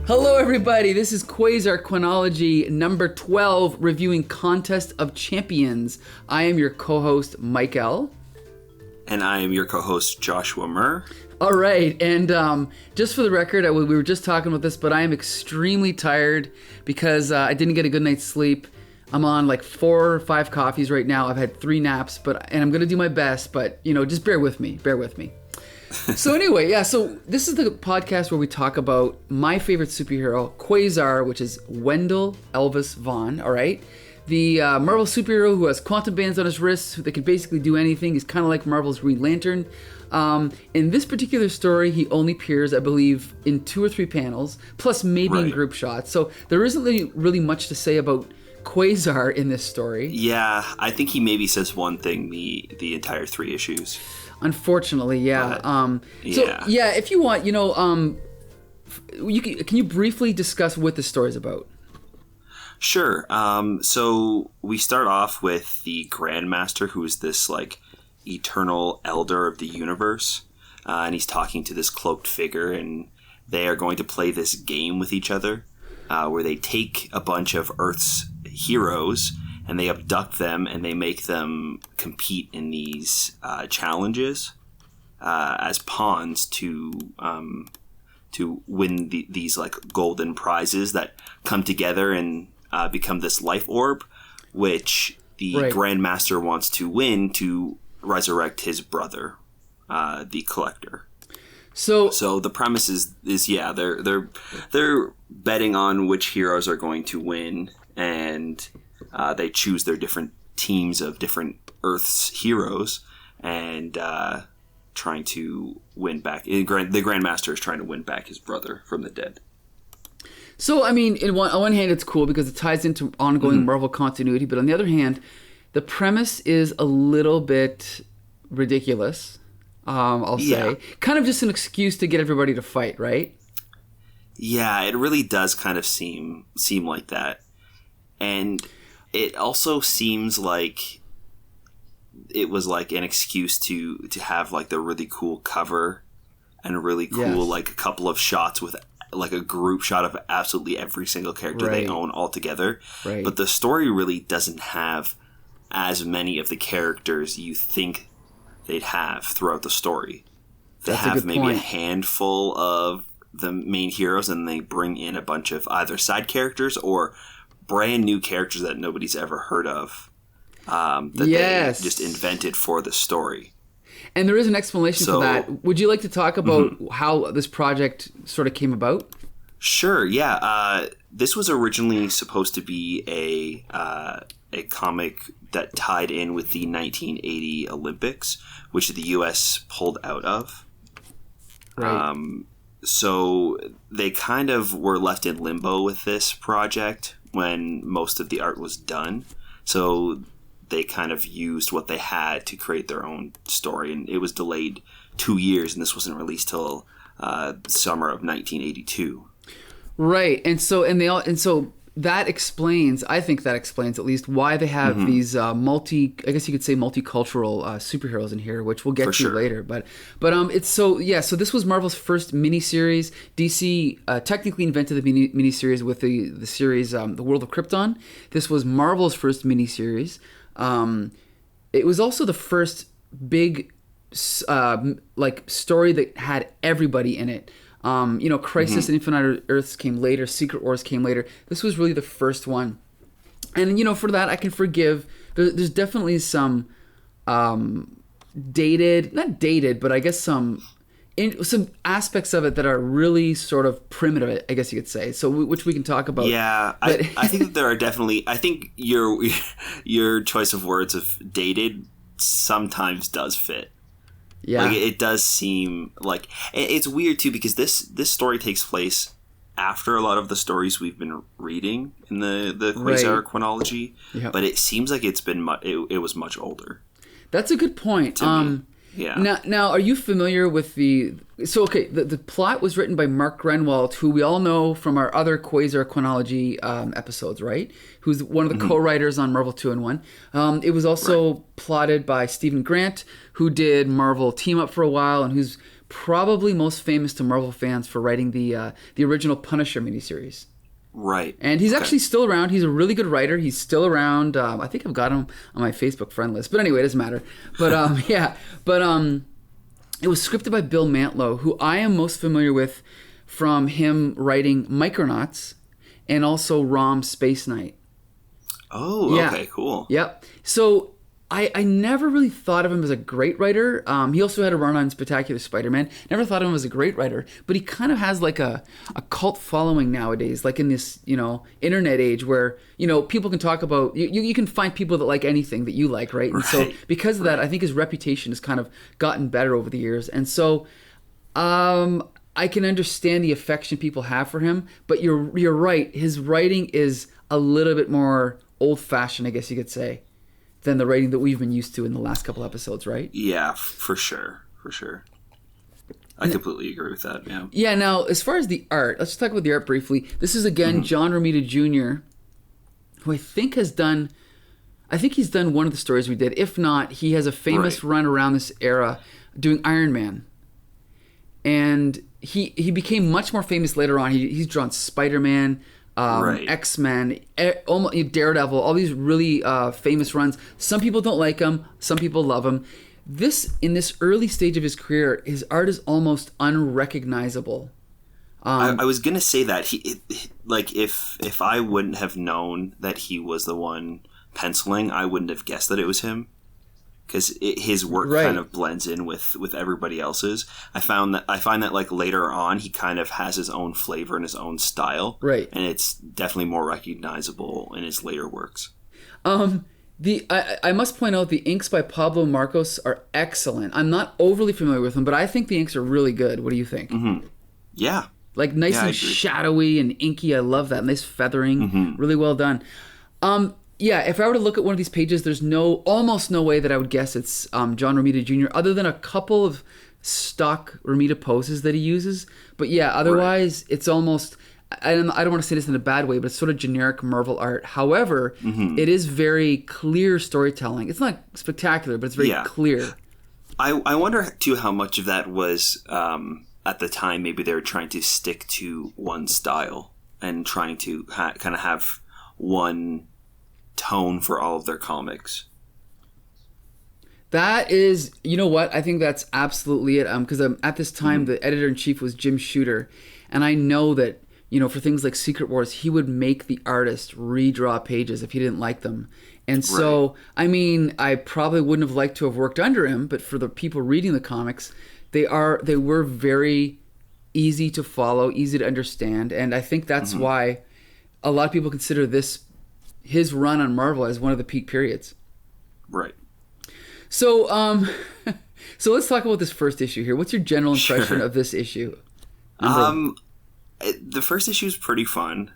Hello everybody, this is Quasar Chronology number 12, reviewing Contest of Champions. I am your co-host, Mike L. And I am your co-host, Joshua Murr. All right, and just for the record, we were just talking about this, but I am extremely tired because I didn't get a good night's sleep. I'm on like 4 or 5 coffees right now. I've had 3 naps, and I'm going to do my best, but, just bear with me. So anyway, so this is the podcast where we talk about my favorite superhero, Quasar, which is Wendell Elvis Vaughn, all right? The Marvel superhero who has quantum bands on his wrists, that can basically do anything. He's kind of like Marvel's Green Lantern. In this particular story, he only appears, I believe, in 2 or 3 panels, plus maybe in group shots. So there isn't really much to say about Quasar in this story. Yeah, I think he maybe says one thing the entire 3 issues. Unfortunately, yeah. So, if you want, can you briefly discuss what this story is about? Sure. So we start off with the Grandmaster, who is this, eternal elder of the universe. And he's talking to this cloaked figure, and they are going to play this game with each other, where they take a bunch of Earth's heroes and they abduct them and they make them compete in these challenges as pawns to win these golden prizes that come together and become this life orb, which the Grandmaster wants to win to resurrect his brother, the Collector. So the premise is they're betting on which heroes are going to win, and they choose their different teams of different Earth's heroes and trying to win back. The Grandmaster is trying to win back his brother from the dead. So, I mean, on one hand, it's cool because it ties into ongoing Marvel continuity, but on the other hand, the premise is a little bit ridiculous, I'll say. Kind of just an excuse to get everybody to fight, right? Yeah, it really does kind of seem like that. And it also seems like it was an excuse to have the really cool cover and a really cool a couple of shots with a group shot of absolutely every single character they own all together. Right. But the story really doesn't have as many of the characters you think they'd have throughout the story. They have maybe a handful of the main heroes, and they bring in a bunch of either side characters or brand new characters that nobody's ever heard of they just invented for the story. And there is an explanation for that. Would you like to talk about how this project sort of came about? Sure, yeah. This was originally supposed to be a comic that tied in with the 1980 Olympics, which the U.S. pulled out of. Right. So they kind of were left in limbo with this project when most of the art was done. So they kind of used what they had to create their own story, and it was delayed 2 years, and this wasn't released till summer of 1982. Right, and so that explains, I think that explains at least why they have these I guess you could say multicultural superheroes in here, which we'll get to later. But it's so this was Marvel's first miniseries. DC technically invented the miniseries with the series The World of Krypton. This was Marvel's first miniseries. It was also the first big story that had everybody in it. Crisis and Infinite Earths came later. Secret Wars came later. This was really the first one. And, for that, I can forgive. There's definitely some not dated, but I guess some aspects of it that are really sort of primitive, I guess you could say. So, which we can talk about. Yeah, I think that there are definitely. I think your choice of words of dated sometimes does fit. Yeah, it does seem like it's weird too, because this story takes place after a lot of the stories we've been reading in the Quasar chronology, but it seems like it's been it was much older. That's a good point. Yeah. Now, are you familiar with the plot was written by Mark Gruenwald, who we all know from our other Quasar chronology episodes, right? Who's one of the co-writers on Marvel 2-in-1. It was also plotted by Stephen Grant, who did Marvel Team Up for a while, and who's probably most famous to Marvel fans for writing the original Punisher miniseries. Right. And he's actually still around. He's a really good writer. He's still around. I think I've got him on my Facebook friend list. But anyway, it doesn't matter. But yeah. But it was scripted by Bill Mantlo, who I am most familiar with from him writing Micronauts and also Rom Space Knight. Oh, yeah. Okay, cool. Yep. So I never really thought of him as a great writer. He also had a run on Spectacular Spider-Man. Never thought of him as a great writer, but he kind of has like a cult following nowadays, like in this, internet age where, people can talk about, you can find people that like anything that you like, right? And so because of that, I think his reputation has kind of gotten better over the years. And so I can understand the affection people have for him, but you're right. His writing is a little bit more old-fashioned, I guess you could say, than the writing that we've been used to in the last couple episodes, right? Yeah, for sure. I completely agree with that, yeah. Yeah, now, as far as the art, let's just talk about the art briefly. This is, again, John Romita Jr., who I think he's done one of the stories we did. If not, he has a famous run around this era doing Iron Man. And he became much more famous later on. He's drawn Spider-Man, X-Men, Daredevil, all these really famous runs. Some people don't like him. Some people love him. In this early stage of his career, his art is almost unrecognizable. I was gonna say that if I wouldn't have known that he was the one penciling, I wouldn't have guessed that it was him. Because his work kind of blends in with everybody else's. I find that like later on he kind of has his own flavor and his own style, right? And it's definitely more recognizable in his later works. I must point out the inks by Pablo Marcos are excellent. I'm not overly familiar with them, but I think the inks are really good. What do you think? Mm-hmm. Yeah, like nice and shadowy and inky. I love that. Nice feathering, really well done. Yeah, if I were to look at one of these pages, there's almost no way that I would guess it's John Romita Jr. other than a couple of stock Romita poses that he uses. But yeah, otherwise it's almost, I don't want to say this in a bad way, but it's sort of generic Marvel art. However, it is very clear storytelling. It's not spectacular, but it's very clear. I wonder too how much of that was at the time maybe they were trying to stick to one style and trying to kind of have one tone for all of their comics. That is, you know what? I think that's absolutely it. Because at this time, the editor-in-chief was Jim Shooter. And I know that, for things like Secret Wars, he would make the artist redraw pages if he didn't like them. And so, I mean, I probably wouldn't have liked to have worked under him, but for the people reading the comics, they were very easy to follow, easy to understand. And I think that's why a lot of people consider his run on Marvel as one of the peak periods. Right. So, so let's talk about this first issue here. What's your general impression of this issue? The first issue is pretty fun.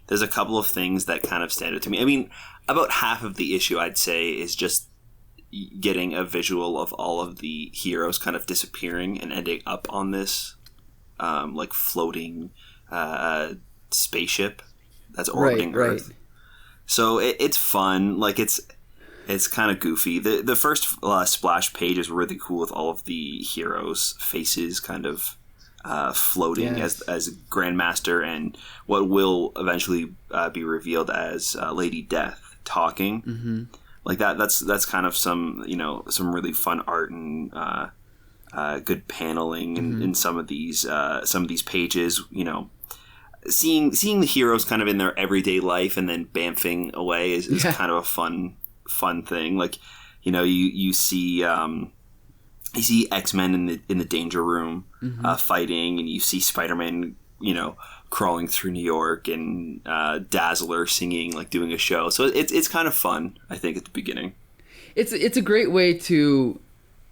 There's a couple of things that kind of stand out to me. I mean, about half of the issue, I'd say, is just getting a visual of all of the heroes kind of disappearing and ending up on this, like floating spaceship that's orbiting Earth. So it's fun. Like it's kind of goofy. The first splash page is really cool with all of the heroes' faces kind of floating as Grandmaster and what will eventually be revealed as Lady Death talking. Like that's kind of some really fun art and good paneling in some of these pages. Seeing the heroes kind of in their everyday life and then bamfing away is kind of a fun thing. Like, you see X-Men in the Danger Room fighting, and you see Spider-Man, crawling through New York, and Dazzler singing, like doing a show. So it's kind of fun, I think, at the beginning. It's a great way to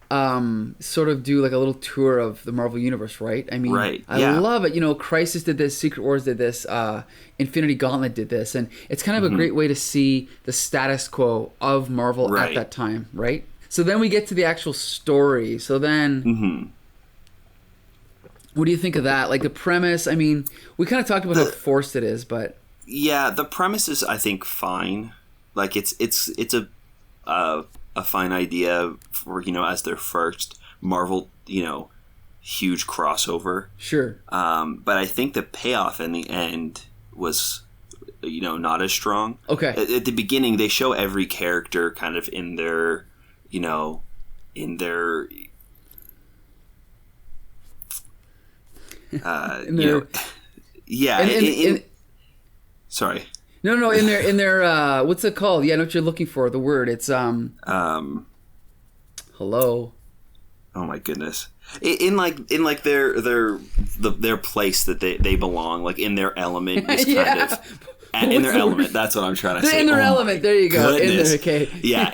sort of do like a little tour of the Marvel Universe, right? I mean, I love it. Crisis did this, Secret Wars did this, Infinity Gauntlet did this, and it's kind of a great way to see the status quo of Marvel at that time, right? So then we get to the actual story. So then, what do you think of that? Like the premise, I mean, we kind of talked about how forced it is, but... Yeah, the premise is, I think, fine. Like, it's a fine idea for, as their first Marvel, huge crossover. Sure. But I think the payoff in the end was, not as strong. Okay. At the beginning, they show every character kind of in their, in their sorry. No, in their what's it called? Yeah, I know what you're looking for. The word. It's hello. Oh my goodness. In their place that they belong, like in their element is kind of and in their element. That's what I'm trying to say. In their element. There you go. Goodness.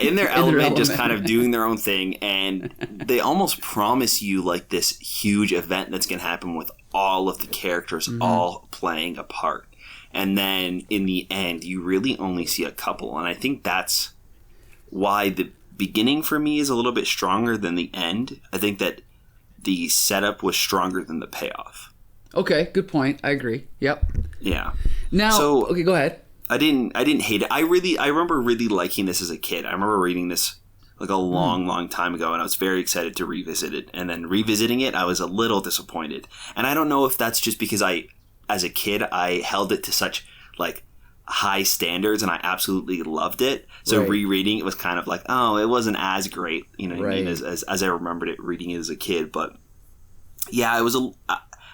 In their element, just kind of doing their own thing, and they almost promise you like this huge event that's going to happen with all of the characters all playing a part, and then in the end, you really only see a couple, and I think that's why the beginning for me is a little bit stronger than the end. I think that the setup was stronger than the payoff. Okay, good point. I agree. Yep. Yeah. Now, okay, go ahead. I didn't hate it. I remember really liking this as a kid. I remember reading this like a long time ago, and I was very excited to revisit it. And then revisiting it, I was a little disappointed. And I don't know if that's just because as a kid, I held it to such like high standards, and I absolutely loved it. So rereading it was kind of like, oh, it wasn't as great, what I mean, as I remembered it reading it as a kid. But yeah,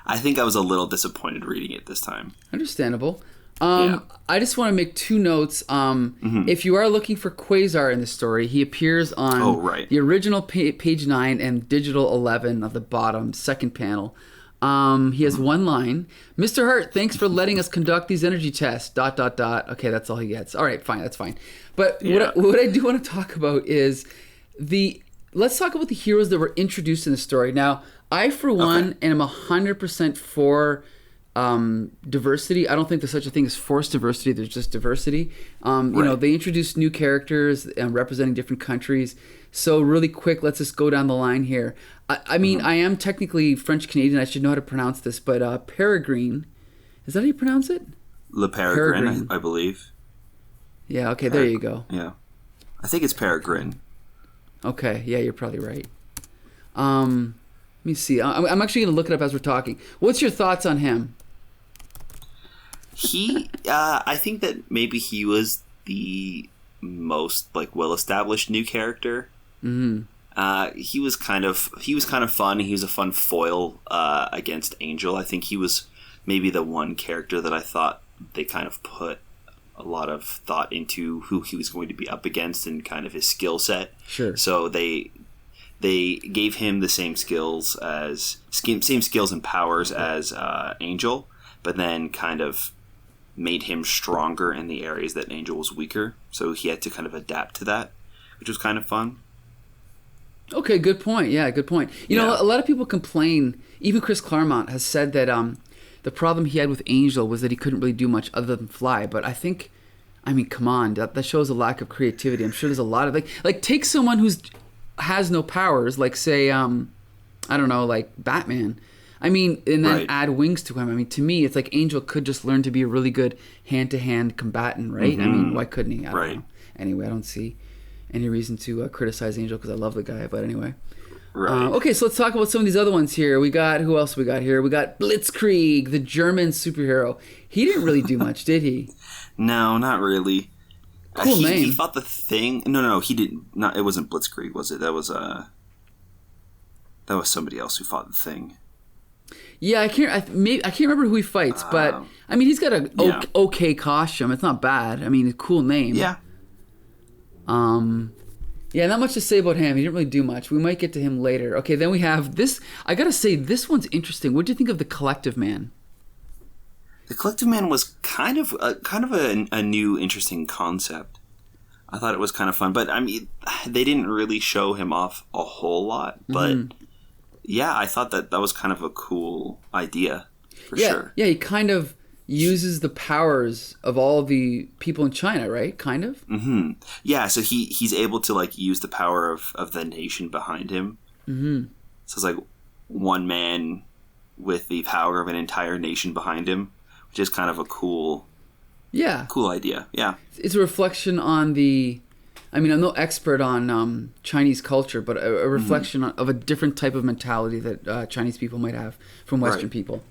I think I was a little disappointed reading it this time. Understandable. I just want to make two notes. If you are looking for Quasar in the story, he appears on the original page 9 and digital 11 of the bottom second panel. He has one line. Mr. Hart, thanks for letting us conduct these energy tests. ... Okay, that's all he gets. All right, fine, that's fine. But what I do want to talk about is let's talk about the heroes that were introduced in the story. Now, I, for one, am 100% for diversity. I don't think there's such a thing as forced diversity. There's just diversity. They introduced new characters representing different countries. So really quick, let's just go down the line here. I mean, I am technically French-Canadian. I should know how to pronounce this. But Peregrine, is that how you pronounce it? Le Peregrine, I believe. Yeah, okay, there you go. Yeah. I think it's Peregrine. Okay, yeah, you're probably right. Let me see. I'm actually going to look it up as we're talking. What's your thoughts on him? I think that maybe he was the most like well-established new character. He was kind of fun. He was a fun foil against Angel. I think he was maybe the one character that I thought they kind of put a lot of thought into who he was going to be up against and kind of his skill set. Sure. So they gave him the same skills and powers as Angel, but then kind of made him stronger in the areas that Angel was weaker. So he had to kind of adapt to that, which was kind of fun. Okay, good point. Yeah, good point. You know, a lot of people complain, even Chris Claremont has said that the problem he had with Angel was that he couldn't really do much other than fly. But I think, I mean, come on, that shows a lack of creativity. I'm sure there's a lot of, like take someone who's has no powers, like say, I don't know, like Batman. I mean, and then add wings to him. I mean, to me, it's like Angel could just learn to be a really good hand-to-hand combatant, right? I mean, why couldn't he? I don't know. Anyway, I don't see any reason to criticize Angel because I love the guy. But anyway. Okay, so let's talk about some of these other ones here. We got, who else we got here? We got Blitzkrieg, the German superhero. He didn't really do much, did he? No, not really. Cool name. He fought the Thing. No, he didn't. Not. It wasn't Blitzkrieg, was it? That was somebody else who fought the Thing. Yeah, I can't remember who he fights, but I mean, he's got an okay costume. It's not bad. I mean, a cool name. Yeah. Yeah, not much to say about him. He didn't really do much. We might get to him later. Okay, then we have this. I gotta say, this one's interesting. What do you think of the Collective Man? The Collective Man was kind of a new, interesting concept. I thought it was kind of fun, but I mean, they didn't really show him off a whole lot. But yeah, I thought that was kind of a cool idea for sure. Yeah, he kind of uses the powers of all the people in China, right? Kind of. Yeah, so he's able to like use the power of the nation behind him. So it's like one man with the power of an entire nation behind him, which is kind of a cool idea. Yeah, it's a reflection on the I mean, I'm no expert on Chinese culture, but a reflection of a different type of mentality that Chinese people might have from Western people.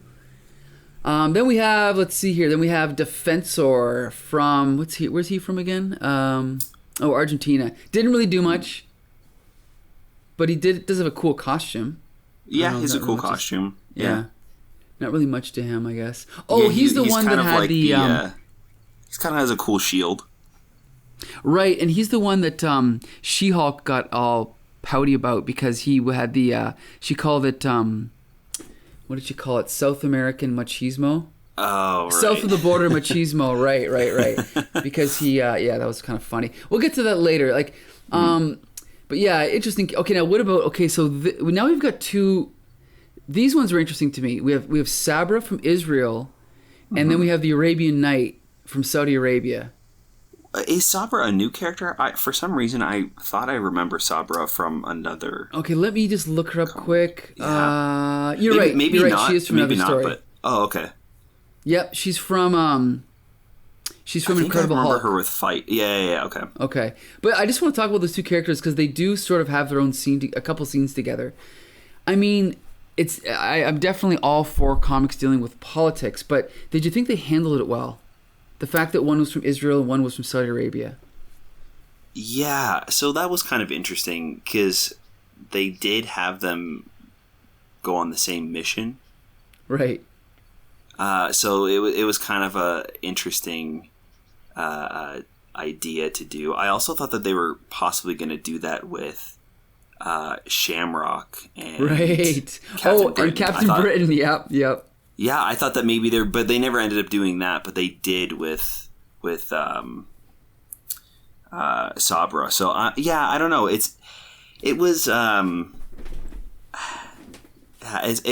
Then we have, let's see here. Then we have Defensor from where's he from again? Argentina. Didn't really do much, but he does have a cool costume. Yeah, he's a cool costume. Yeah. Not really much to him, I guess. Oh, he's the one that had he kind of has a cool shield. Right, and he's the one that She-Hulk got all pouty about because he had the she called it what did she call it? South American machismo. Oh, right. South of the border machismo. Right. Because he that was kind of funny. We'll get to that later. Like but yeah, interesting. Okay, now what about so now we've got two. These ones are interesting to me. We have Sabra from Israel, and then we have the Arabian Night from Saudi Arabia. Is Sabra a new character? For some reason, I thought I remember Sabra from another. Okay, let me just look her up quick. Yeah. You're right. Maybe you're not. Right. She is from maybe another not. story. But okay. Yep, she's from Incredible I remember Hulk. her with Fight. Yeah. Okay. Okay, but I just want to talk about those two characters because they do sort of have their own scene, a couple scenes together. I mean, I'm definitely all for comics dealing with politics, but did you think they handled it well? The fact that one was from Israel and one was from Saudi Arabia. Yeah, so that was kind of interesting because they did have them go on the same mission. Right. So it was kind of a interesting idea to do. I also thought that they were possibly going to do that with Shamrock and Captain Britain. And Captain Britain. Yep. Yeah, I thought that maybe but they never ended up doing that. But they did with Sabra. So I don't know. It's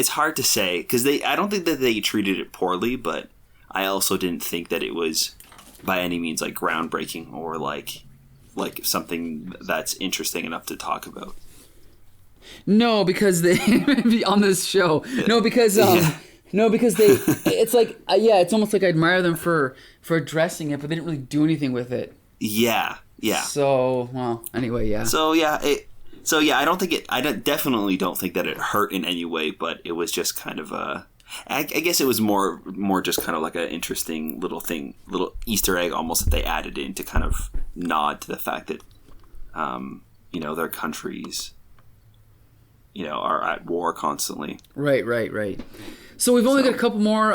hard to say because I don't think that they treated it poorly, but I also didn't think that it was by any means like groundbreaking or like something that's interesting enough to talk about. No, because they on this show. No, because No, because they. It's like it's almost like I admire them for addressing it, but they didn't really do anything with it. Yeah. So anyway, yeah. So I don't think it. Definitely don't think that it hurt in any way, but it was just kind of a. I guess it was more just kind of like an interesting little thing, little Easter egg almost that they added in to kind of nod to the fact that, their countries, are at war constantly. Right. So we've only got a couple more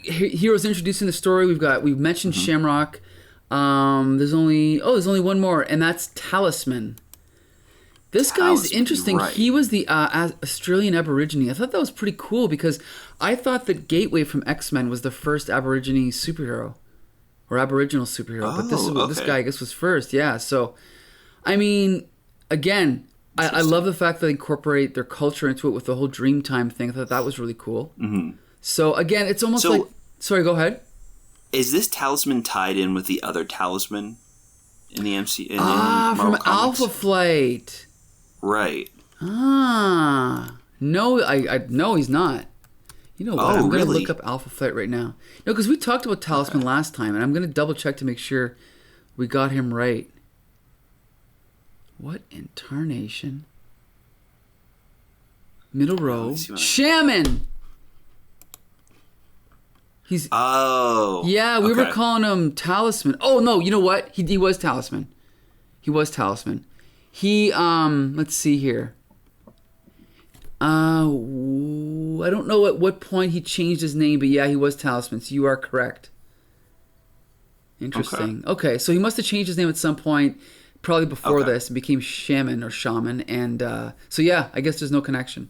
heroes introduced in the story. We've mentioned Shamrock. There's only one more, and that's Talisman. This guy's interesting. Right. He was the Australian Aborigine. I thought that was pretty cool because I thought that Gateway from X-Men was the first Aborigine superhero or Aboriginal superhero, but this guy I guess was first. Yeah. So, I mean, again. I love the fact that they incorporate their culture into it with the whole Dreamtime thing. I thought that was really cool. Mm-hmm. So, again, it's almost like... Sorry, go ahead. Is this Talisman tied in with the other Talisman in the MC? From Alpha Flight. Right. No, no, he's not. You know what? I'm going to look up Alpha Flight right now. No, because we talked about Talisman last time, and I'm going to double check to make sure we got him right. What in tarnation? Middle row. Shaman! He's... Oh. Yeah, we were calling him Talisman. Oh, no, you know what? He was Talisman. Let's see here. I don't know at what point he changed his name, but yeah, he was Talisman, so you are correct. Interesting. Okay, so he must have changed his name at some point. Probably before this, it became Shaman, and so yeah, I guess there's no connection.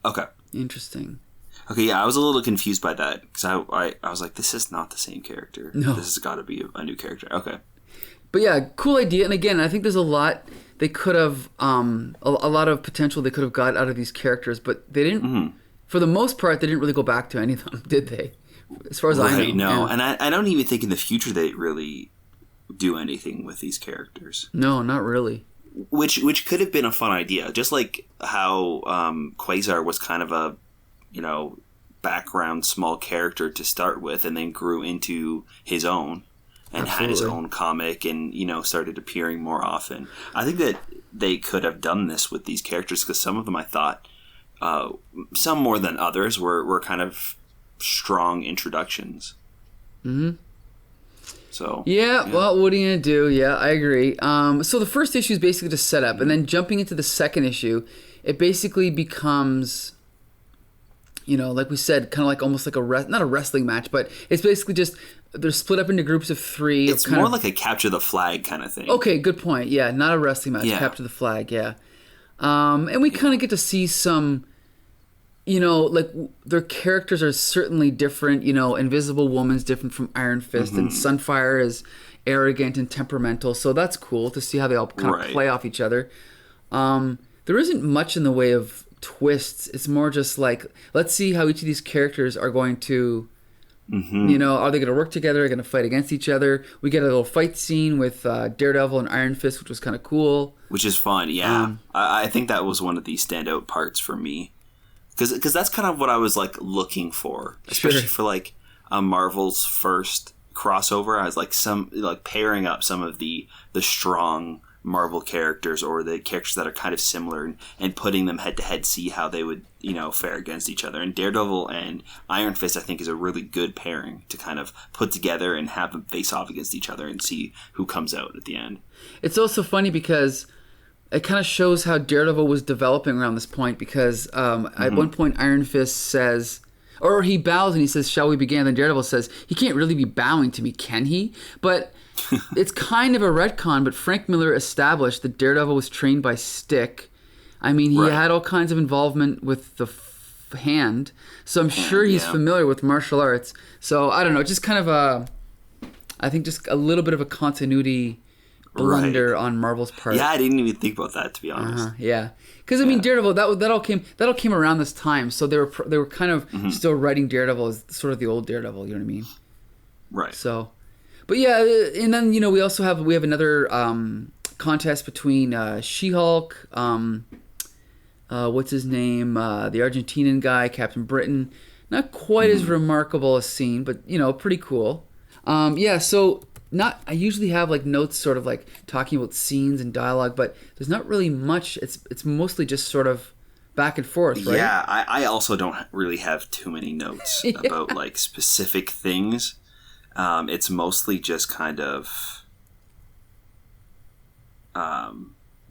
Okay. Interesting. Okay, yeah, I was a little confused by that because I was like, this is not the same character. No, this has got to be a new character. Okay. But yeah, cool idea, and again, I think there's a lot they could have, a lot of potential they could have got out of these characters, but they didn't. Mm-hmm. For the most part, they didn't really go back to any of them, did they? As far as I know. No, and I don't even think in the future they really do anything with these characters. No, not really. Which could have been a fun idea, just like how Quasar was kind of a background small character to start with, and then grew into his own. and had his own comic and, started appearing more often. I think that they could have done this with these characters because some of them I thought, some more than others, were kind of strong introductions. Mm-hmm. So yeah, well, what are you gonna do? Yeah, I agree. So the first issue is basically just set up, and then jumping into the second issue, it basically becomes, like we said, kind of like almost like not a wrestling match, but it's basically just they're split up into groups of 3. It's more like a capture the flag kind of thing. Okay, good point. Yeah, not a wrestling match. Capture the flag. Yeah, and we kind of get to see some. Like their characters are certainly different. Invisible Woman's different from Iron Fist, and Sunfire is arrogant and temperamental. So that's cool to see how they all kind of play off each other. There isn't much in the way of twists. It's more just like, let's see how each of these characters are going to, are they going to work together? Are they going to fight against each other? We get a little fight scene with Daredevil and Iron Fist, which was kind of cool. Which is fun, yeah. I think that was one of the standout parts for me. Because that's kind of what I was like looking for, especially for like a Marvel's first crossover. I was like pairing up some of the strong Marvel characters or the characters that are kind of similar and putting them head to head, see how they would fare against each other. And Daredevil and Iron Fist, I think, is a really good pairing to kind of put together and have them face off against each other and see who comes out at the end. It's also funny because it kind of shows how Daredevil was developing around this point because at one point Iron Fist says, or he bows and he says, "Shall we begin?" Then Daredevil says, "He can't really be bowing to me, can he?" But it's kind of a retcon, but Frank Miller established that Daredevil was trained by Stick. I mean, he had all kinds of involvement with the hand, so I'm sure he's familiar with martial arts. So I don't know, just kind of I think just a little bit of a continuity blunder on Marvel's part. Yeah, I didn't even think about that, to be honest. Yeah, because I mean, Daredevil that all came around this time, so they were kind of still writing Daredevil as sort of the old Daredevil. You know what I mean? Right. So, but yeah, and then we also have another contest between She-Hulk, what's his name, the Argentinian guy, Captain Britain. Not quite as remarkable a scene, but pretty cool. So. I usually have like notes sort of like talking about scenes and dialogue, but there's not really much. It's mostly just sort of back and forth, right? Yeah, I also don't really have too many notes about like specific things. It's mostly just kind of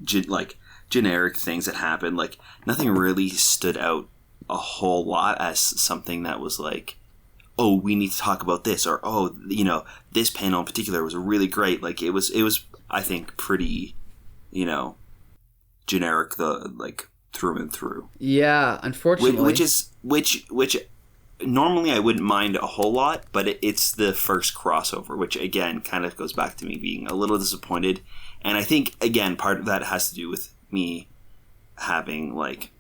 generic things that happen. Like nothing really stood out a whole lot as something that was like, oh, we need to talk about this, or oh, this panel in particular was really great. Like it was, I think, pretty, generic, through and through. Yeah, unfortunately, which normally I wouldn't mind a whole lot, but it's the first crossover, which again kind of goes back to me being a little disappointed, and I think again part of that has to do with me having like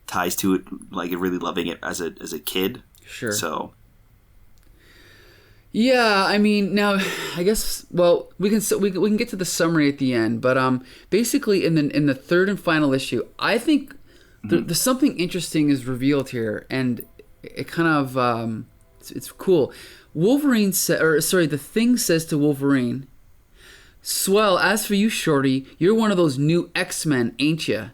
ties to it, like really loving it as a kid. Sure. So. Yeah, I mean, now I guess we can get to the summary at the end, but basically in the third and final issue, I think there's something interesting is revealed here, and it kind of it's cool. The Thing says to Wolverine, "Swell, as for you, Shorty, you're one of those new X-Men, ain't ya?"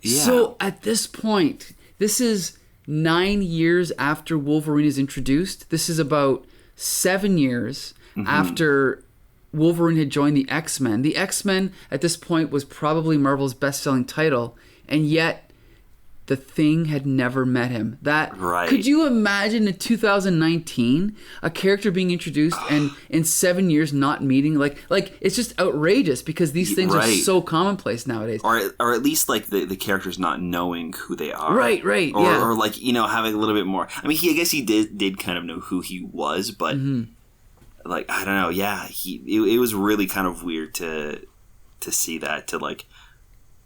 Yeah. So at this point, this is 9 years after Wolverine is introduced. This is about 7 years after Wolverine had joined the X-Men. The X-Men at this point was probably Marvel's best-selling title, and yet the Thing had never met him. Could you imagine in 2019 a character being introduced and in 7 years not meeting? Like it's just outrageous because these things are so commonplace nowadays. Or at least like the characters not knowing who they are. Right. Or like having a little bit more. I mean, I guess he did kind of know who he was, but like I don't know. Yeah, it was really kind of weird to see that, to like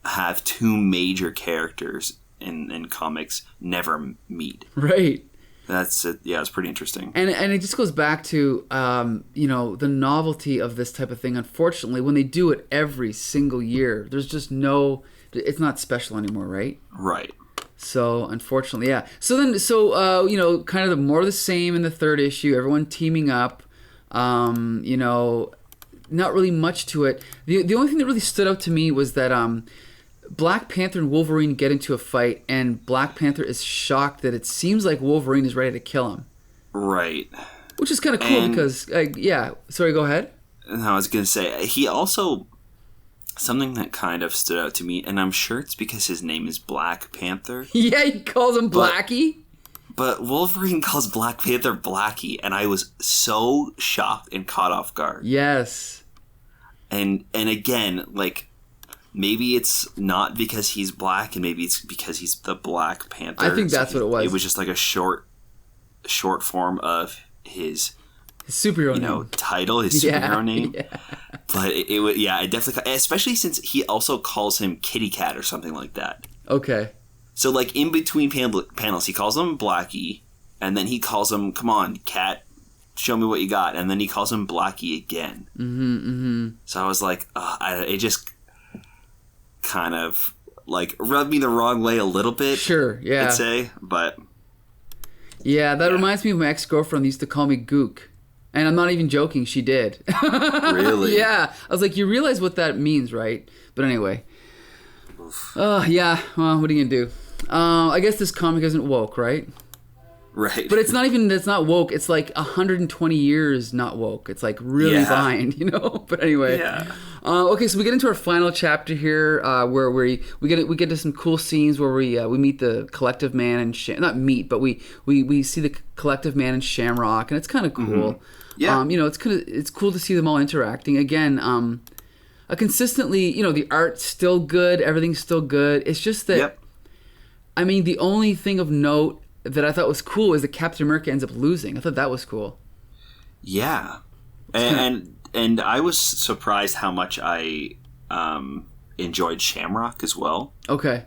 have two major characters in comics never meet. Right. That's it. Yeah, it's pretty interesting. And it just goes back to the novelty of this type of thing. Unfortunately, when they do it every single year, there's just it's not special anymore, right? Right. So unfortunately, yeah. So kind of more of the same in the third issue. Everyone teaming up. You know, not really much to it. The only thing that really stood out to me was that Black Panther and Wolverine get into a fight, and Black Panther is shocked that it seems like Wolverine is ready to kill him. Right. Which is kind of cool because, yeah. Sorry, go ahead. No, I was going to say, he also, something that kind of stood out to me, and I'm sure it's because his name is Black Panther. Yeah, he calls him Blackie. But Wolverine calls Black Panther Blackie, and I was so shocked and caught off guard. Yes. And again, like, maybe it's not because he's black, and maybe it's because he's the Black Panther. I think that's what it was. It was just like a short form of his superhero name. Title, his superhero name. Yeah. But it definitely, especially since he also calls him Kitty Cat or something like that. Okay. So, like, in between panels, he calls him Blackie, and then he calls him, come on, cat, show me what you got, and then he calls him Blackie again. So I was like, it just kind of, like, rubbed me the wrong way a little bit. Sure, yeah. I'd say, but... Yeah, that reminds me of my ex-girlfriend used to call me Gook. And I'm not even joking, she did. Really? Yeah. I was like, you realize what that means, right? But anyway. Yeah, well, what are you going to do? I guess this comic isn't woke, right? Right. But it's not woke. It's like 120 years not woke. It's like really behind, you know? But anyway. Yeah. Okay, so we get into our final chapter here, where we get to some cool scenes where we meet the Collective Man and not meet, but we see the Collective Man and Shamrock, and it's kind of cool. Mm-hmm. Yeah. You know, it's cool to see them all interacting again. Consistently, you know, the art's still good, everything's still good. It's just that. Yep. I mean, the only thing of note that I thought was cool is that Captain America ends up losing. I thought that was cool. Yeah, and I was surprised how much I enjoyed Shamrock as well. Okay.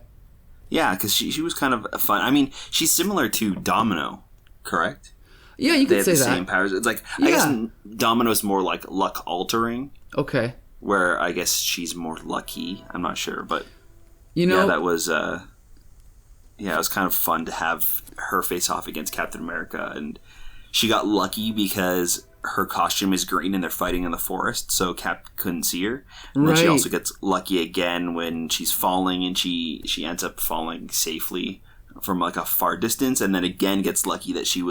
Yeah, because she was kind of fun. I mean, she's similar to Domino, correct? Yeah, you could say that. They have the same powers. It's like, I guess Domino's more like luck altering. Okay. Where I guess she's more lucky. I'm not sure, but you know, that was it was kind of fun to have her face off against Captain America, and she got lucky because her costume is green and they're fighting in the forest, so Cap couldn't see her. And then she also gets lucky again when she's falling, and she ends up falling safely from like a far distance, and then again gets lucky that she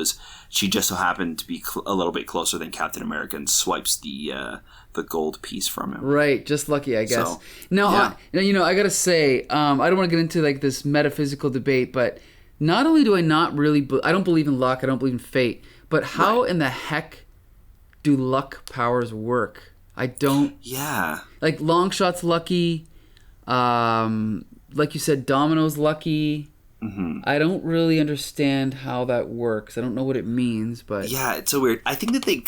just so happened to be a little bit closer than Captain America and swipes the gold piece from him. Right, just lucky, I guess. So, now, I gotta say, I don't want to get into like this metaphysical debate, but not only do I not really, I don't believe in luck, I don't believe in fate, but how in the heck do luck powers work? I don't. Yeah. Like Longshot's lucky, like you said, Domino's lucky. Mm-hmm. I don't really understand how that works. I don't know what it means, but yeah, it's so weird. I think that they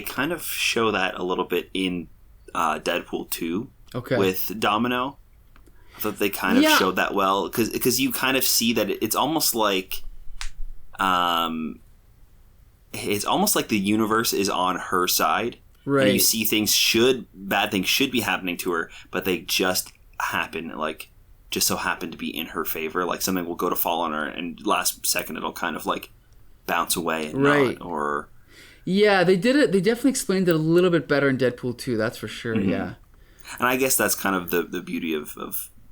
kind of show that a little bit in Deadpool 2 with Domino. I thought they kind of showed that well because you kind of see that it's almost like the universe is on her side. Right. And you see bad things should be happening to her, but they just so happen to be in her favor. Like something will go to fall on her, and last second it'll kind of like bounce away and not. Or yeah, they did it. They definitely explained it a little bit better in Deadpool 2. That's for sure. Mm-hmm. Yeah, and I guess that's kind of the beauty of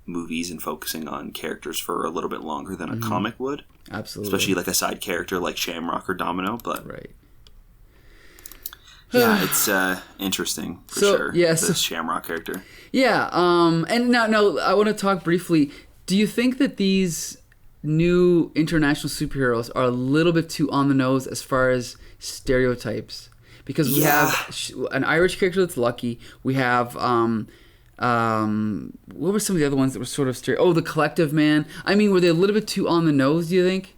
movies and focusing on characters for a little bit longer than a comic would. Absolutely, especially like a side character like Shamrock or Domino. But right. Yeah, it's interesting for sure. Yeah, the Shamrock character. Yeah, and now I want to talk briefly. Do you think that these new international superheroes are a little bit too on the nose as far as stereotypes? Because we have an Irish character that's lucky. We have what were some of the other ones that were sort of the Collective Man. I mean, were they a little bit too on the nose? Do you think?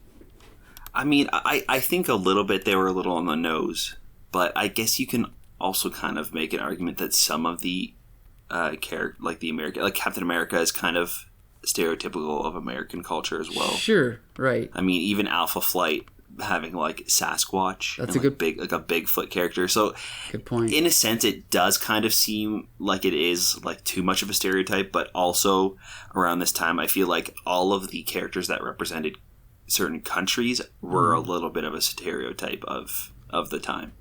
I mean, I think a little bit they were a little on the nose. But I guess you can also kind of make an argument that some of the character, like the American, like Captain America, is kind of stereotypical of American culture as well. Sure, right. I mean, even Alpha Flight having like Sasquatch. That's a good like a Bigfoot character. So, good point. In a sense, it does kind of seem like it is like too much of a stereotype. But also around this time, I feel like all of the characters that represented certain countries were a little bit of a stereotype of the time.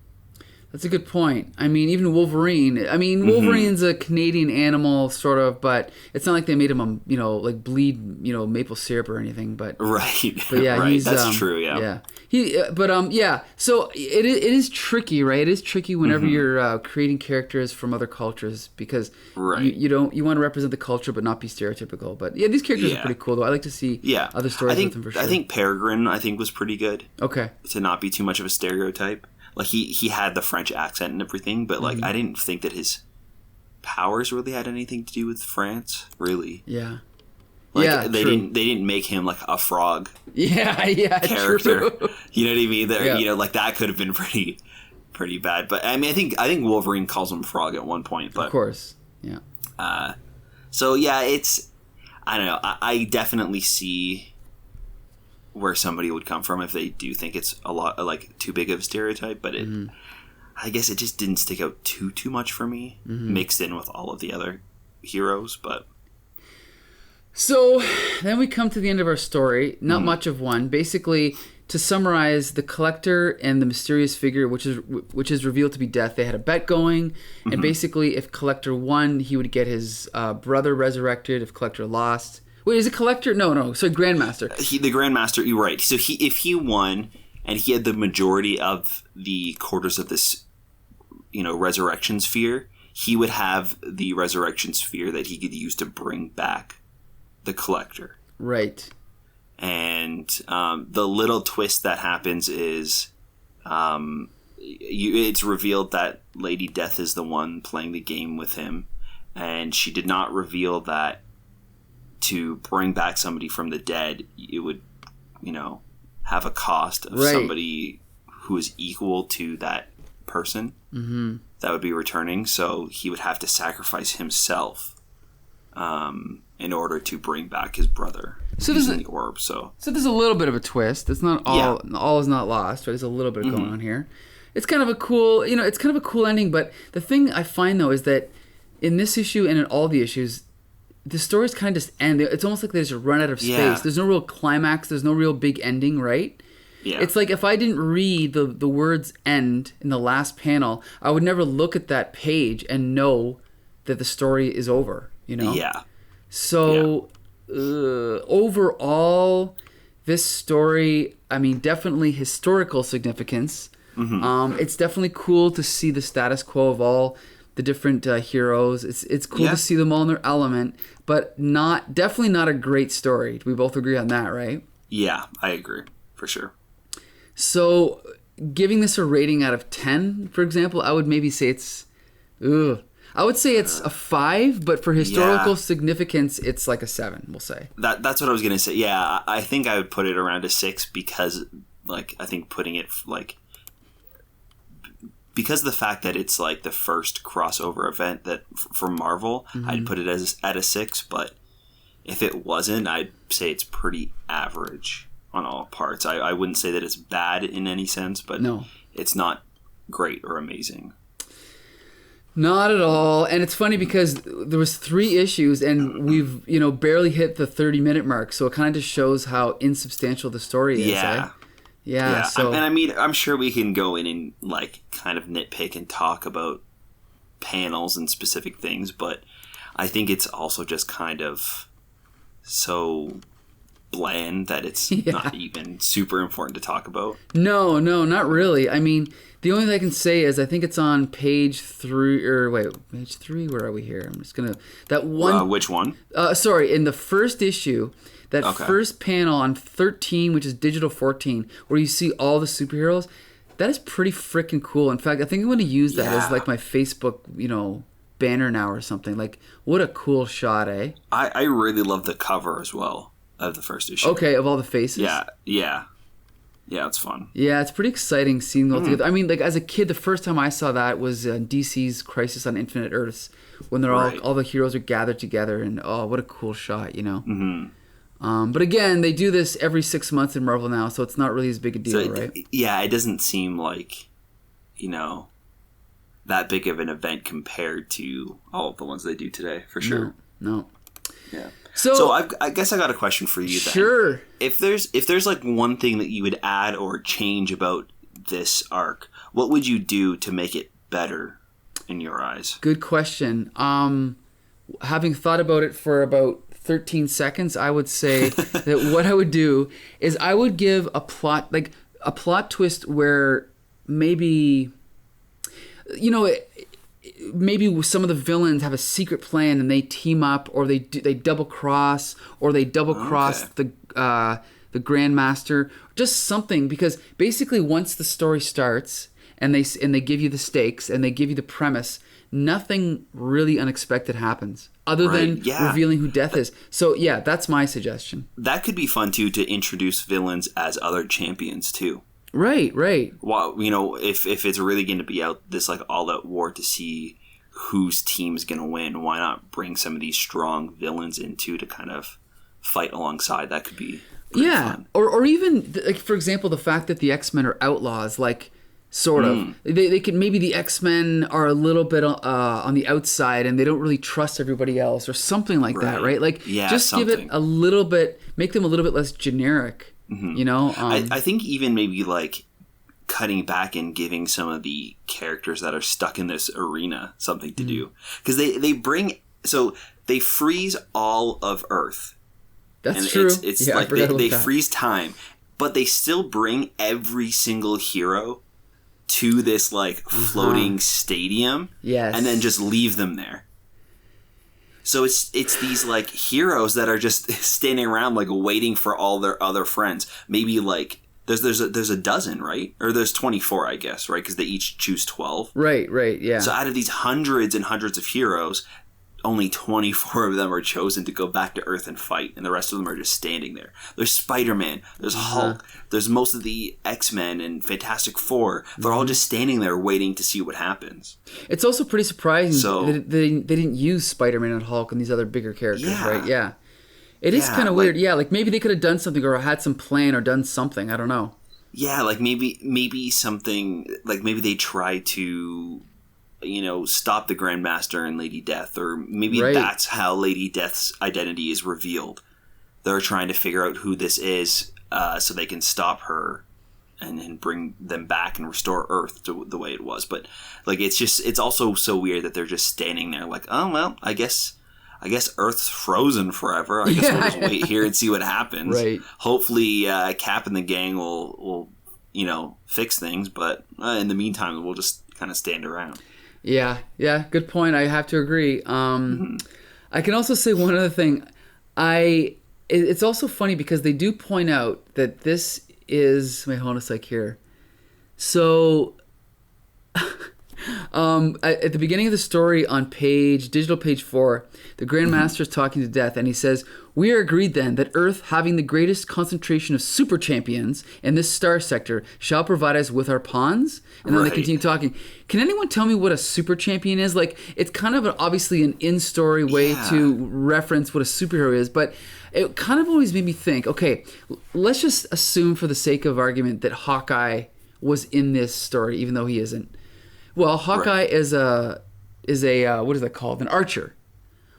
That's a good point. I mean, even Wolverine. I mean, Wolverine's a Canadian animal, sort of, but it's not like they made him, like bleed, maple syrup or anything. But right, but yeah, right. he's, That's true. Yeah. Yeah. So it is tricky, right? It is tricky whenever you're creating characters from other cultures because you want to represent the culture but not be stereotypical. But yeah, these characters are pretty cool though. I like to see other stories with them for sure. I think Peregrine was pretty good. Okay. To not be too much of a stereotype. Like he had the French accent and everything, but like I didn't think that his powers really had anything to do with France, really. Yeah. Like they didn't make him like a frog. Yeah, character. True. You know what I mean? Like that could have been pretty bad. But I mean, I think Wolverine calls him frog at one point. But of course, yeah. So yeah, I don't know. I definitely see where somebody would come from if they do think it's a lot like too big of a stereotype. But I guess it just didn't stick out too much for me, mixed in with all of the other heroes. But so then we come to the end of our story. Not much of one. Basically, to summarize, the Collector and the mysterious figure, which is revealed to be Death, they had a bet going, and basically, if Collector won, he would get his brother resurrected. If Collector lost, wait, is it Collector? No. So Grandmaster. The Grandmaster. You're right. So if he won and he had the majority of the quarters of this, resurrection sphere, he would have the resurrection sphere that he could use to bring back the Collector. Right. And the little twist that happens is it's revealed that Lady Death is the one playing the game with him, and she did not reveal that to bring back somebody from the dead, it would, have a cost of somebody who is equal to that person that would be returning. So he would have to sacrifice himself in order to bring back his brother using the orb. So there's a little bit of a twist. It's not all is not lost. Right? There's a little bit going on here. It's kind of a cool, ending. But the thing I find though is that in this issue and in all the issues, the stories kind of just end. It's almost like they just run out of space. Yeah. There's no real climax. There's no real big ending, right? Yeah. It's like if I didn't read the words end in the last panel, I would never look at that page and know that the story is over, Yeah. So overall, this story, I mean, definitely historical significance. It's definitely cool to see the status quo of all the different heroes. It's cool to see them all in their element, but definitely not a great story. We both agree on that, right? Yeah, I agree for sure. So, giving this a rating out of 10, for example, I would maybe say it's a 5, but for historical significance, it's like a 7. We'll say that's what I was gonna say. Yeah, I think I would put it around a 6 because, I think putting it because of the fact that it's like the first crossover event that for Marvel, I'd put it at a 6. But if it wasn't, I'd say it's pretty average on all parts. I wouldn't say that it's bad in any sense, but it's not great or amazing. Not at all. And it's funny because there was 3 issues and we've, barely hit the 30-minute mark. So it kind of just shows how insubstantial the story is. Yeah. Eh? Yeah. So, and I mean, I'm sure we can go in and kind of nitpick and talk about panels and specific things, but I think it's also just kind of so bland that it's not even super important to talk about. No, not really. I mean, the only thing I can say is I think it's on page 3, page 3, where are we here? I'm just going to, that one. Which one? Sorry, in the first issue, that first panel on 13, which is Digital 14, where you see all the superheroes, that is pretty freaking cool. In fact, I think I'm going to use that as my Facebook, banner now or something. What a cool shot, eh? I really love the cover as well of the first issue. Okay, of all the faces? Yeah, it's fun. Yeah, it's pretty exciting seeing them all together. I mean, as a kid, the first time I saw that was DC's Crisis on Infinite Earths, when they're all the heroes are gathered together, and what a cool shot, But again, they do this every 6 months in Marvel now, so it's not really as big a deal, right? Yeah, it doesn't seem like, that big of an event compared to all of the ones they do today, for sure. No. Yeah. So I guess I got a question for you then. Sure. If there's one thing that you would add or change about this arc, what would you do to make it better in your eyes? Good question. Having thought about it for about 13 seconds, I would say that what I would do is I would give a plot twist where maybe, maybe some of the villains have a secret plan and they team up, or they double cross, or they double cross the Grandmaster, just something, because basically once the story starts and they give you the stakes and they give you the premise, nothing really unexpected happens other than revealing who Death is. So yeah, that's my suggestion. That could be fun too, to introduce villains as other champions too. Right. Well, if it's really going to be out this like all-out war to see whose team's going to win, why not bring some of these strong villains in too to kind of fight alongside? That could be fun. Or even like, for example, the fact that the X-Men are outlaws, like sort of. They can, maybe the X-Men are a little bit on the outside and they don't really trust everybody else, or something like that, right? Like just give it a little bit, make them a little bit less generic. I think even maybe like cutting back and giving some of the characters that are stuck in this arena something to do, because they freeze all of Earth. That's true. It's like they freeze time, but they still bring every single hero to this like floating stadium, and then just leave them there. So it's these like heroes that are just standing around like waiting for all their other friends. Maybe like there's a dozen, right? Or there's 24, I guess, right? Because they each choose 12. Right, yeah. So out of these hundreds and hundreds of heroes, only 24 of them are chosen to go back to Earth and fight, and the rest of them are just standing there. There's Spider-Man, there's Hulk, there's most of the X-Men and Fantastic Four. They're all just standing there waiting to see what happens. It's also pretty surprising that they didn't use Spider-Man and Hulk and these other bigger characters, right? Yeah. It is kind of weird. Yeah, like maybe they could have done something or had some plan or done something. I don't know. Yeah, like maybe something, like maybe they try to stop the Grandmaster and Lady Death, or maybe that's how Lady Death's identity is revealed. They're trying to figure out who this is, so they can stop her and bring them back and restore Earth to the way it was. But like, it's also so weird that they're just standing there like, oh well, I guess Earth's frozen forever. I guess we'll just wait here and see what happens. Right. Hopefully, Cap and the gang will fix things, but in the meantime, we'll just kind of stand around. Yeah, good point. I have to agree. I can also say one other thing. It's also funny because they do point out that this is... Wait, hold on a sec here. So, at the beginning of the story on digital page 4, the Grandmaster is talking to Death, and he says, "We are agreed then that Earth, having the greatest concentration of super champions in this star sector, shall provide us with our pawns." And then they continue talking. Can anyone tell me what a super champion is? Like, it's kind of obviously an in-story way to reference what a superhero is, but it kind of always made me think, okay, let's just assume for the sake of argument that Hawkeye was in this story, even though he isn't. Well, Hawkeye is a what is that called? An archer.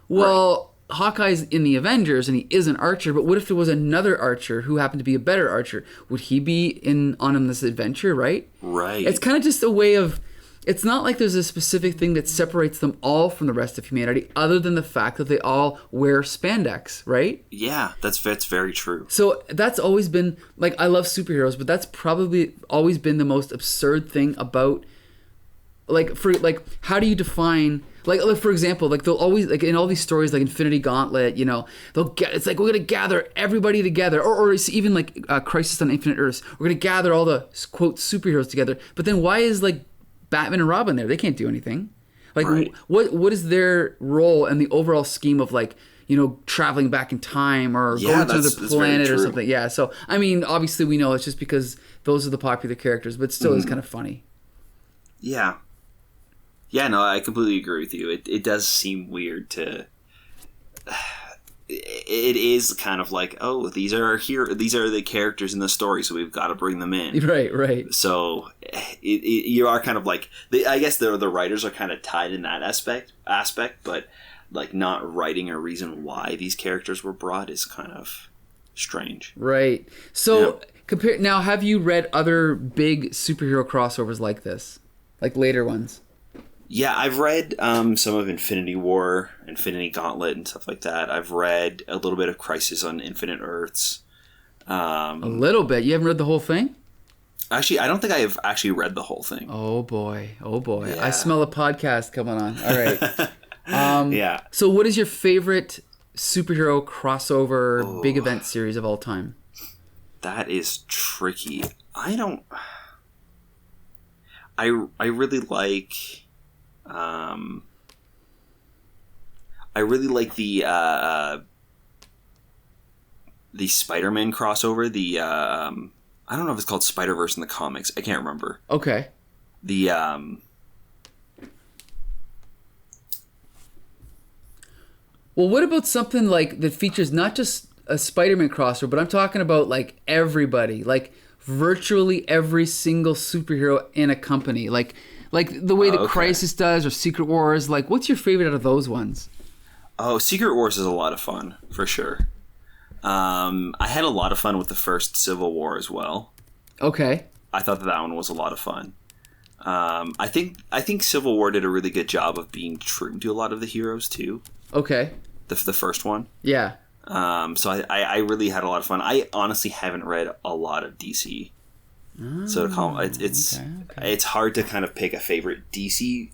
Well, Hawkeye's in the Avengers and he is an archer, but what if there was another archer who happened to be a better archer? Would he be on this adventure, right? Right. It's kind of just a way of... It's not like there's a specific thing that separates them all from the rest of humanity, other than the fact that they all wear spandex, right? Yeah, that's very true. So that's always been... Like, I love superheroes, but that's probably always been the most absurd thing about... how do you define... Like, for example, like they'll always, like in all these stories, like Infinity Gauntlet, it's like, we're going to gather everybody together, or it's even like Crisis on Infinite Earths. We're going to gather all the, quote, superheroes together. But then why is like Batman and Robin there? They can't do anything. Like, what is their role in the overall scheme of like, traveling back in time or going to another planet or something? Yeah. So, I mean, obviously we know it's just because those are the popular characters, but still it's kind of funny. Yeah. Yeah, no, I completely agree with you. It does seem weird to... It is kind of like, oh, these are the characters in the story, so we've got to bring them in. Right. So you are kind of like... I guess the writers are kind of tied in that aspect, but like not writing a reason why these characters were brought is kind of strange. Right. So... Yeah. Now, have you read other big superhero crossovers like this? Like later ones? Yeah, I've read some of Infinity War, Infinity Gauntlet, and stuff like that. I've read a little bit of Crisis on Infinite Earths. A little bit? You haven't read the whole thing? Actually, I don't think I have actually read the whole thing. Oh, boy. Oh, boy. Yeah. I smell a podcast coming on. All right. Yeah. So what is your favorite superhero crossover big event series of all time? That is tricky. I really like the Spider-Man crossover. I don't know if it's called Spider-Verse in the comics. I can't remember. Okay. Well, what about something like that features not just a Spider-Man crossover, but I'm talking about like everybody, like virtually every single superhero in a company, like the way that Crisis does or Secret Wars. Like, what's your favorite out of those ones? Oh, Secret Wars is a lot of fun for sure. I had a lot of fun with the first Civil War as well. Okay. I thought that one was a lot of fun. I think Civil War did a really good job of being true to a lot of the heroes too. Okay. The first one. Yeah. So I really had a lot of fun. I honestly haven't read a lot of DC. So it's hard to kind of pick a favorite DC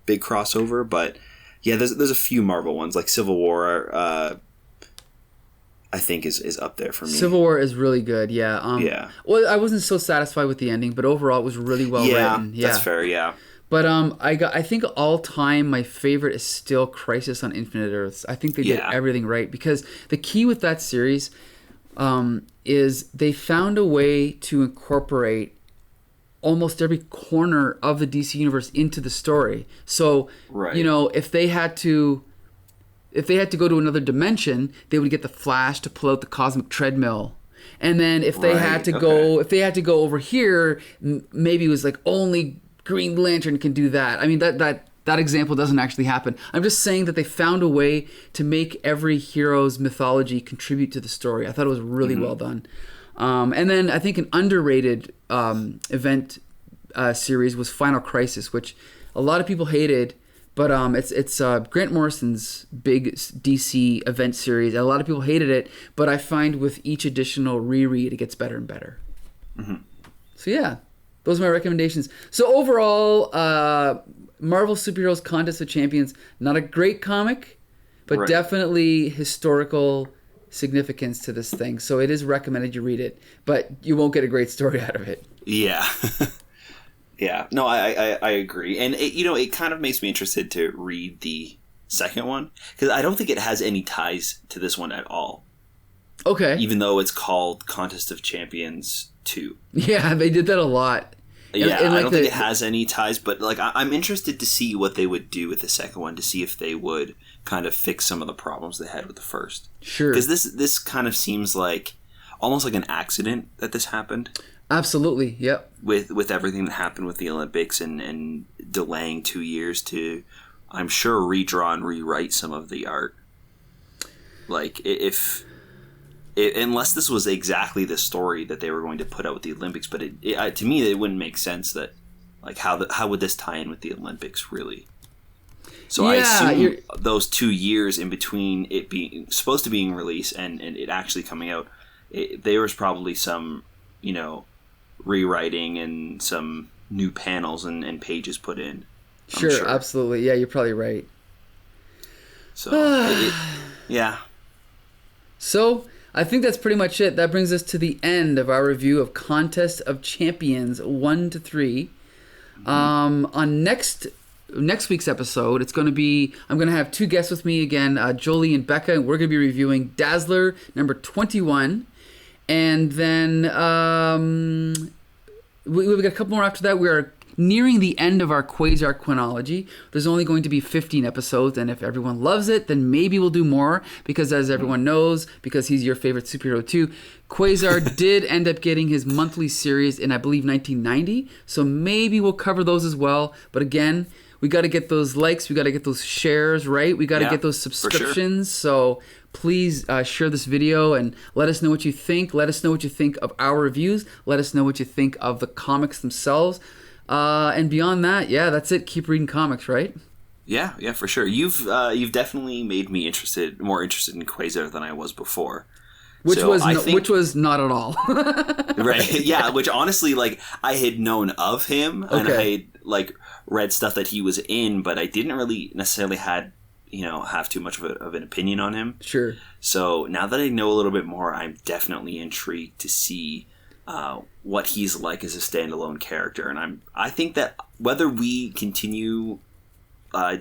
big crossover, but yeah, there's a few Marvel ones like Civil War. I think is up there for me. Civil War is really good. Yeah. Yeah. Well, I wasn't so satisfied with the ending, but overall it was really well written. Yeah, that's fair. Yeah. But I think all time my favorite is still Crisis on Infinite Earths. I think they did everything right because the key with that series is they found a way to incorporate almost every corner of the DC universe into the story. So if they had to go to another dimension, they would get the Flash to pull out the cosmic treadmill. And then if they had to go over here, maybe it was like only Green Lantern can do that. I mean, that example doesn't actually happen. I'm just saying that they found a way to make every hero's mythology contribute to the story. I thought it was really well done. And then I think an underrated event series was Final Crisis, which a lot of people hated, but it's Grant Morrison's big DC event series. A lot of people hated it, but I find with each additional reread, it gets better and better. Mm-hmm. So yeah. Those are my recommendations. So overall, Marvel Superheroes Contest of Champions, not a great comic, but definitely historical significance to this thing. So it is recommended you read it, but you won't get a great story out of it. Yeah. Yeah. No, I agree. And it kind of makes me interested to read the second one because I don't think it has any ties to this one at all. Okay. Even though it's called Contest of Champions 2. Yeah, they did that a lot. Yeah, and I don't think it has any ties, but like I'm interested to see what they would do with the second one to see if they would kind of fix some of the problems they had with the first. Sure. Because this kind of seems like almost like an accident that this happened. Absolutely. Yep. With everything that happened with the Olympics and delaying 2 years to, I'm sure, redraw and rewrite some of the art. Like unless this was exactly the story that they were going to put out with the Olympics, but to me it wouldn't make sense that like how would this tie in with the Olympics really? So I assume those 2 years in between it being supposed to being released and it actually coming out, there was probably some rewriting and some new panels and pages put in. Sure, absolutely. Yeah, you're probably right. So yeah. So I think that's pretty much it. That brings us to the end of our review of Contest of Champions 1 to 3. On next week's episode, I'm going to have two guests with me again, Jolie and Becca, and we're going to be reviewing Dazzler number 21. And then we've got a couple more after that. We are nearing the end of our Quasar chronology. There's only going to be 15 episodes, and if everyone loves it, then maybe we'll do more, because as everyone knows, because he's your favorite superhero too, Quasar did end up getting his monthly series in, I believe, 1990, so maybe we'll cover those as well. But again, We got to get those likes. We got to get those shares, right? We got to get those subscriptions. So please share this video and let us know what you think. Let us know what you think of our reviews. Let us know what you think of the comics themselves. And beyond that, that's it. Keep reading comics, right? Yeah, for sure. You've definitely made me more interested in Quasar than I was before. Which was not at all. Right. Yeah, which honestly, like, I had known of him and I had, like, read stuff that he was in, but I didn't really necessarily have too much of an opinion on him. Sure. So now that I know a little bit more, I'm definitely intrigued to see what he's like as a standalone character. And I think that whether we continue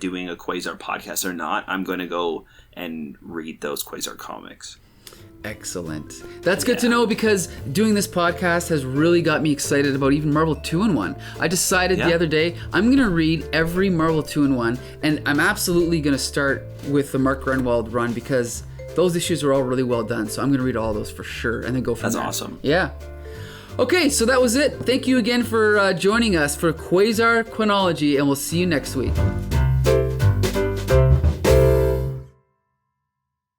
doing a Quasar podcast or not, I'm going to go and read those Quasar comics. Excellent. That's good to know, because doing this podcast has really got me excited about even Marvel 2-in-1. I decided the other day I'm going to read every Marvel 2-in-1, and I'm absolutely going to start with the Mark Gruenwald run because those issues are all really well done. So I'm going to read all those for sure and then go from there. That's awesome. Yeah. Okay, so that was it. Thank you again for joining us for Quasar Chronology, and we'll see you next week.